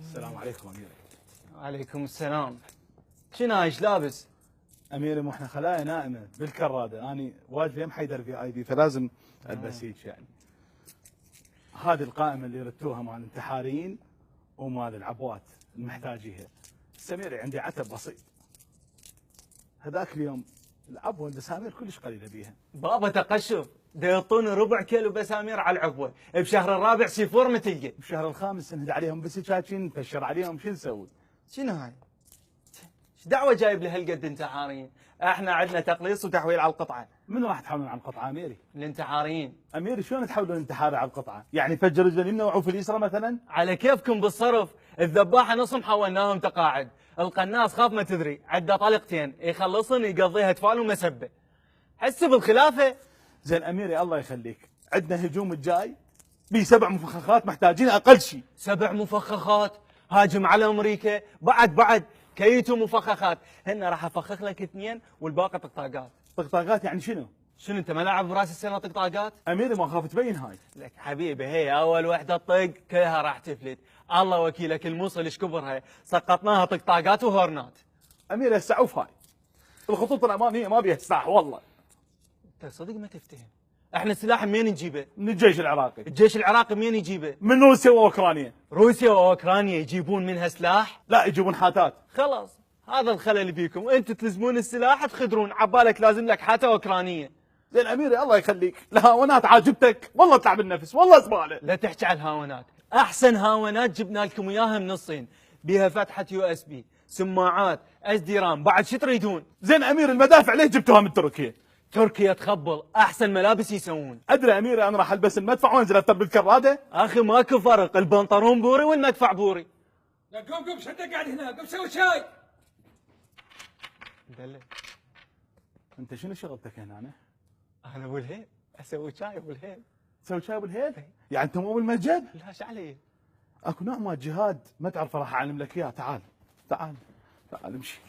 السلام عليكم اميري. وعليكم السلام. شنو ايش لابس؟ اميري مو احنا خلايا نائمه بالكراده، اني واجد يم حيدر في اي بي فلازم البس هيك يعني. هذه القائمه اللي ردتوها مال الانتحاريين ومال العبوات المحتاجيها. سميري عندي عتب بسيط. هذاك اليوم العبوه البسامير كلش قليله بيها. بابا تقشف، دا يعطوني ربع كيلو بسامير على العبوه، بشهر الرابع سيفور ما تلقى. بالشهر الخامس نهد عليهم بس شاكين نفشر عليهم، شو نسوي؟ شنو هاي؟ ايش دعوه جايب لهالقد انتحاريين؟ احنا عندنا تقليص وتحويل على القطعه. من راح تحولون عن القطعه اميري؟ الانتحاريين. اميري شلون تحولون انتحاري على القطعه؟ يعني فجر رجل اليمنى وعوف اليسرى مثلا؟ على كيفكم بالصرف، الذباحه نصهم حولناهم تقاعد، القناص خاف ما تدري، عنده طلقتين يخلصن يقضيها تفال ومسبه. حس بالخلافه. زين اميري الله يخليك، عندنا هجوم الجاي بيه 7 مفخخات محتاجين اقل شيء. 7 مفخخات؟ هاجم على امريكا، بعد كيتو مفخخات، هن راح افخخ لك 2 والباقي طقطاقات. طقطاقات يعني شنو؟ شنو انت ملاعب براس السنه طقطاقات؟ اميري ما خاف تبين هاي. لك حبيبي هي اول وحده طق كلها راح تفلت، الله وكيلك الموصل ايش كبرها، سقطناها طقطاقات وهورنات. اميري هسه عوف هاي الخطوط الاماميه ما بيها سلاح والله. انت صدق ما تفتهم، احنا السلاح منين نجيبه؟ من الجيش العراقي. الجيش العراقي منين يجيبه؟ من روسيا واوكرانيا. روسيا واوكرانيا يجيبون منها سلاح؟ لا يجيبون حاتات. خلاص هذا الخلل بيكم، انتم تلزمون السلاح تخدرون، عبالك لازم لك حاته اوكرانيه. زين اميري الله يخليك، الهاونات عاجبتك والله تعب النفس والله زباله. لا تحكي على الهاونات، احسن هاونات جبنا لكم اياها من الصين، بيها فتحه يو اس بي، سماعات، اس دي رام، بعد شو تريدون؟ زين اميري المدافع ليش جبتوها من تركيا؟ تركيا تخبل، احسن ملابس يسوون. ادري اميري انا راح البس المدفع وانزل افتر بالكراده. اخي ماكو فرق، البنطلون بوري والمدفع بوري. لا قوم شو انت قاعد هنا؟ قوم سوي شاي. دلع. انت شنو شغلتك هنا؟ انا ابو الهيل، اسوي شاي ابو الهيل. تسوي شاي بالهيل؟ يعني انت مو بالمسجد؟ لا ايش علي؟ اكو نوع ما جهاد ما تعرفه راح اعلم لك اياه. تعال تعال تعال امشي.